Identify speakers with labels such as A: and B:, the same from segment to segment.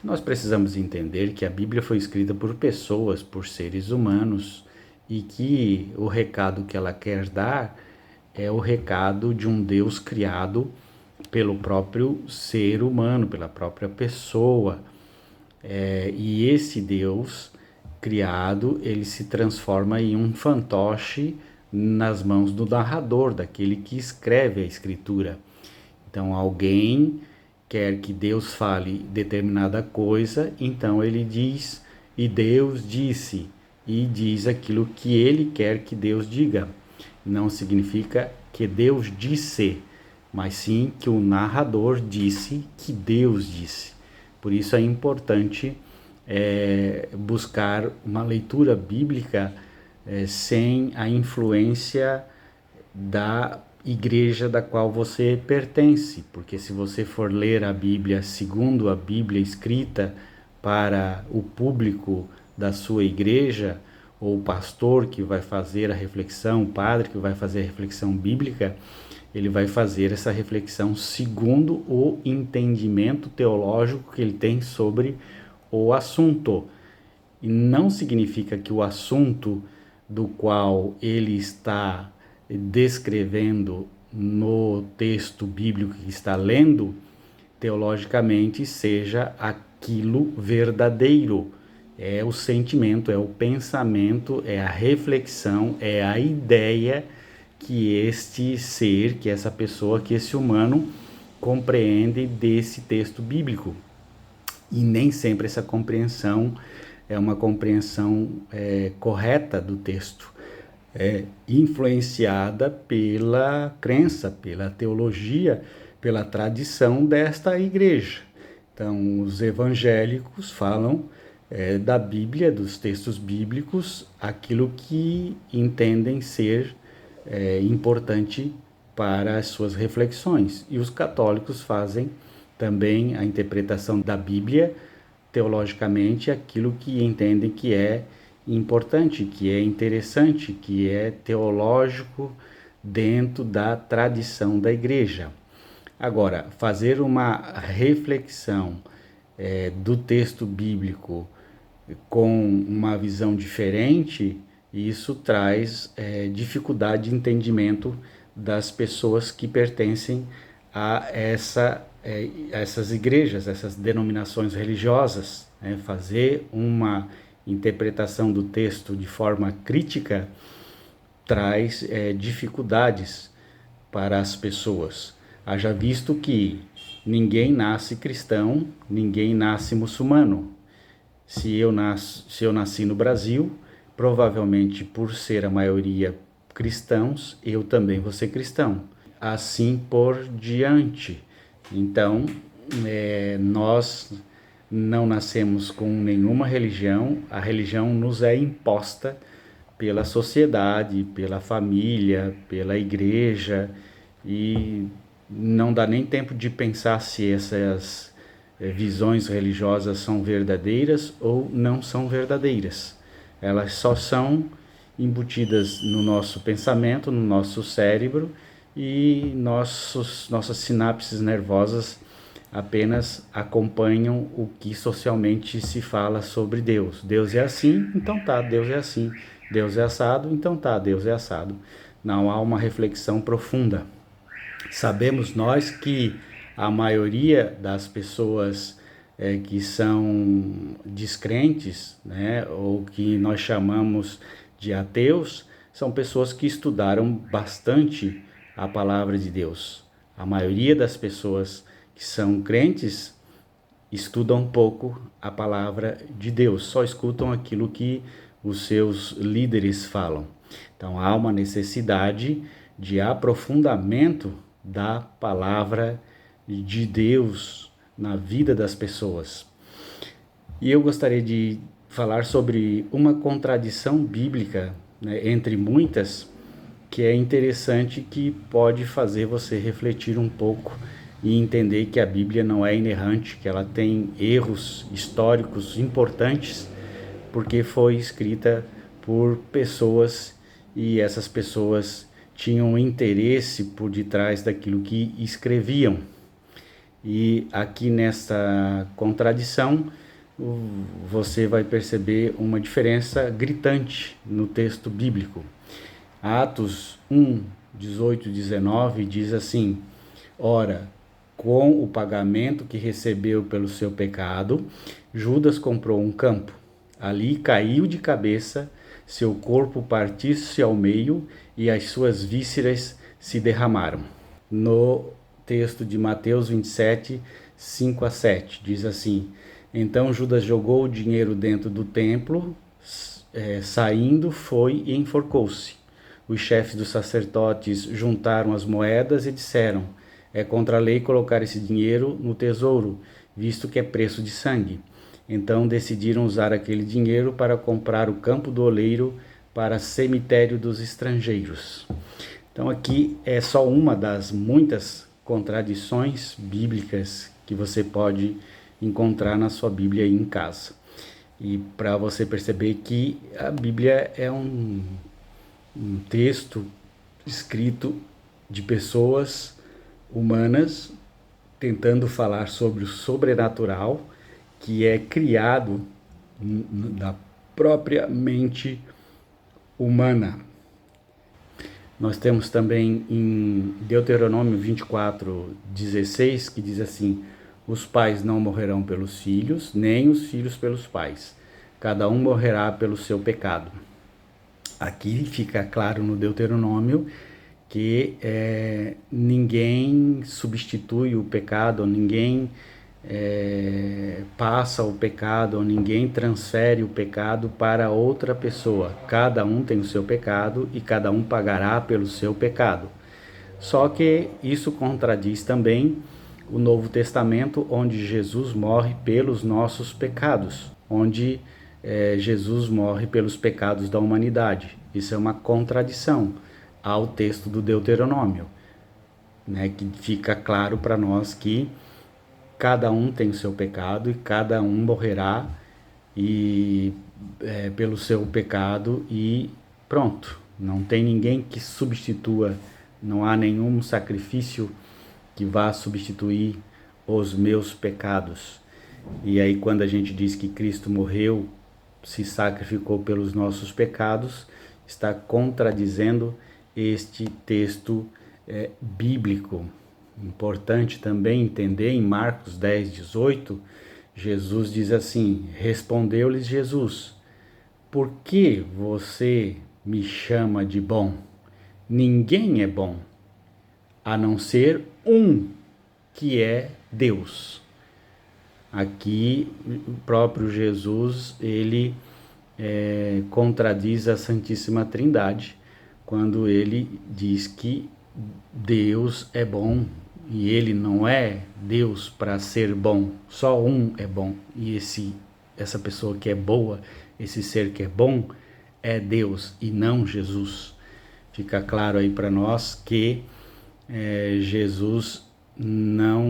A: Nós precisamos entender que a Bíblia foi escrita por pessoas, por seres humanos, e que o recado que ela quer dar é o recado de um Deus criado pelo próprio ser humano, pela própria pessoa. E esse Deus criado, ele se transforma em um fantoche nas mãos do narrador, daquele que escreve a escritura. Então, alguém quer que Deus fale determinada coisa, então ele diz, e Deus disse, e diz aquilo que ele quer que Deus diga. Não significa que Deus disse, mas sim que o narrador disse que Deus disse. Por isso é importante buscar uma leitura bíblica sem a influência da igreja da qual você pertence, porque se você for ler a Bíblia segundo a Bíblia escrita para o público da sua igreja, ou o pastor que vai fazer a reflexão, o padre que vai fazer a reflexão bíblica, ele vai fazer essa reflexão segundo o entendimento teológico que ele tem sobre o assunto. E não significa que o assunto do qual ele está descrevendo no texto bíblico que está lendo, teologicamente, seja aquilo verdadeiro. É o sentimento, é o pensamento, é a reflexão, é a ideia que este ser, que essa pessoa, que esse humano compreende desse texto bíblico. E nem sempre essa compreensão é uma compreensão correta do texto. É influenciada pela crença, pela teologia, pela tradição desta igreja. Então, os evangélicos falam da Bíblia, dos textos bíblicos, aquilo que entendem ser importante para as suas reflexões. E os católicos fazem também a interpretação da Bíblia, teologicamente, aquilo que entendem que é importante, que é interessante, que é teológico dentro da tradição da igreja. Agora, fazer uma reflexão do texto bíblico com uma visão diferente, isso traz dificuldade de entendimento das pessoas que pertencem a essas igrejas, essas denominações religiosas. Fazer uma interpretação do texto de forma crítica traz dificuldades para as pessoas. Haja visto que ninguém nasce cristão, ninguém nasce muçulmano. Se eu nasci no Brasil, provavelmente por ser a maioria cristãos, eu também vou ser cristão. Assim por diante. Então, nós não nascemos com nenhuma religião, a religião nos é imposta pela sociedade, pela família, pela igreja, e não dá nem tempo de pensar se essas visões religiosas são verdadeiras ou não são verdadeiras. Elas só são embutidas no nosso pensamento, no nosso cérebro, e nossas sinapses nervosas apenas acompanham o que socialmente se fala sobre Deus. Deus é assim, então tá, Deus é assim. Deus é assado, então tá, Deus é assado. Não há uma reflexão profunda. Sabemos nós que a maioria das pessoas que são descrentes, né, ou que nós chamamos de ateus, são pessoas que estudaram bastante a palavra de Deus. A maioria das pessoas que são crentes estudam pouco a palavra de Deus, só escutam aquilo que os seus líderes falam. Então há uma necessidade de aprofundamento da palavra de Deus na vida das pessoas. E eu gostaria de falar sobre uma contradição bíblica, né, entre muitas, que é interessante, que pode fazer você refletir um pouco e entender que a Bíblia não é inerrante, que ela tem erros históricos importantes, porque foi escrita por pessoas e essas pessoas tinham interesse por detrás daquilo que escreviam. E aqui nessa contradição, você vai perceber uma diferença gritante no texto bíblico. Atos 1, 18 e 19 diz assim: ora, com o pagamento que recebeu pelo seu pecado, Judas comprou um campo. Ali caiu de cabeça, seu corpo partiu-se ao meio e as suas vísceras se derramaram. No texto de Mateus 27, 5 a 7, diz assim: então Judas jogou o dinheiro dentro do templo, saindo foi e enforcou-se. Os chefes dos sacerdotes juntaram as moedas e disseram: é contra a lei colocar esse dinheiro no tesouro, visto que é preço de sangue. Então decidiram usar aquele dinheiro para comprar o campo do oleiro para cemitério dos estrangeiros. Então aqui é só uma das muitas contradições bíblicas que você pode encontrar na sua Bíblia aí em casa. E para você perceber que a Bíblia é um texto escrito de pessoas humanas tentando falar sobre o sobrenatural que é criado da própria mente humana. Nós temos também em Deuteronômio 24, 16, que diz assim: os pais não morrerão pelos filhos, nem os filhos pelos pais. Cada um morrerá pelo seu pecado. Aqui fica claro no Deuteronômio que ninguém substitui o pecado, ninguém passa o pecado, ninguém transfere o pecado para outra pessoa. Cada um tem o seu pecado e cada um pagará pelo seu pecado. Só que isso contradiz também o Novo Testamento, onde Jesus morre pelos nossos pecados, onde Jesus morre pelos pecados da humanidade. Isso é uma contradição ao texto do Deuteronômio, né, que fica claro para nós que cada um tem o seu pecado e cada um morrerá pelo seu pecado e pronto. Não tem ninguém que substitua, não há nenhum sacrifício que vá substituir os meus pecados. E aí quando a gente diz que Cristo morreu, se sacrificou pelos nossos pecados, está contradizendo este texto bíblico. Importante também entender em Marcos 10, 18, Jesus diz assim: respondeu-lhes Jesus: por que você me chama de bom? Ninguém é bom, a não ser um, que é Deus. Aqui o próprio Jesus, ele contradiz a Santíssima Trindade, quando ele diz que Deus é bom, e ele não é Deus para ser bom, só um é bom, e essa pessoa que é boa, esse ser que é bom, é Deus e não Jesus. Fica claro aí para nós que Jesus não,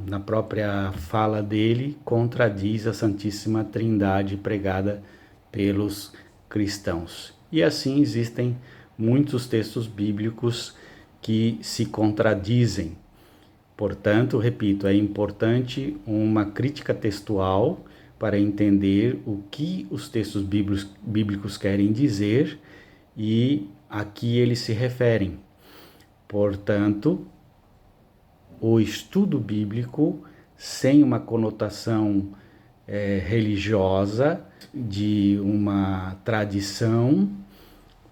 A: na própria fala dele, contradiz a Santíssima Trindade pregada pelos cristãos. E assim existem muitos textos bíblicos que se contradizem. Portanto, repito, é importante uma crítica textual para entender o que os textos bíblicos querem dizer e a que eles se referem. Portanto, o estudo bíblico, sem uma conotação religiosa, de uma tradição,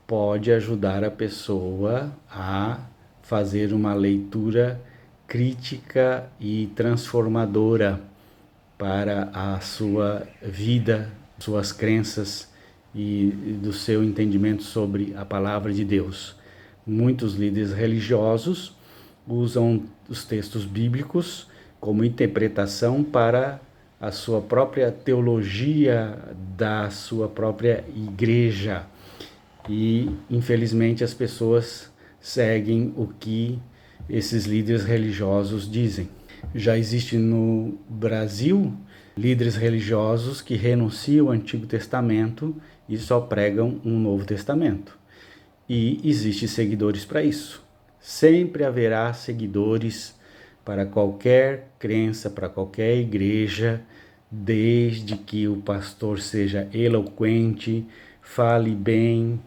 A: pode ajudar a pessoa a fazer uma leitura crítica e transformadora para a sua vida, suas crenças e do seu entendimento sobre a palavra de Deus. Muitos líderes religiosos usam os textos bíblicos como interpretação para a sua própria teologia da sua própria igreja. E, infelizmente, as pessoas seguem o que esses líderes religiosos dizem. Já existe no Brasil líderes religiosos que renunciam ao Antigo Testamento e só pregam um Novo Testamento. E existem seguidores para isso. Sempre haverá seguidores para qualquer crença, para qualquer igreja, desde que o pastor seja eloquente, fale bem,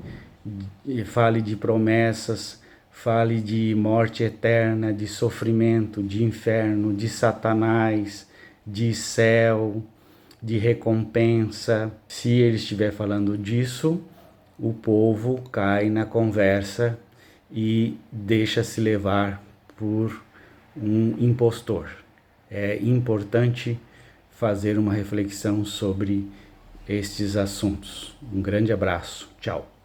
A: fale de promessas, fale de morte eterna, de sofrimento, de inferno, de Satanás, de céu, de recompensa. Se ele estiver falando disso, o povo cai na conversa e deixa-se levar por um impostor. É importante fazer uma reflexão sobre estes assuntos. Um grande abraço. Tchau.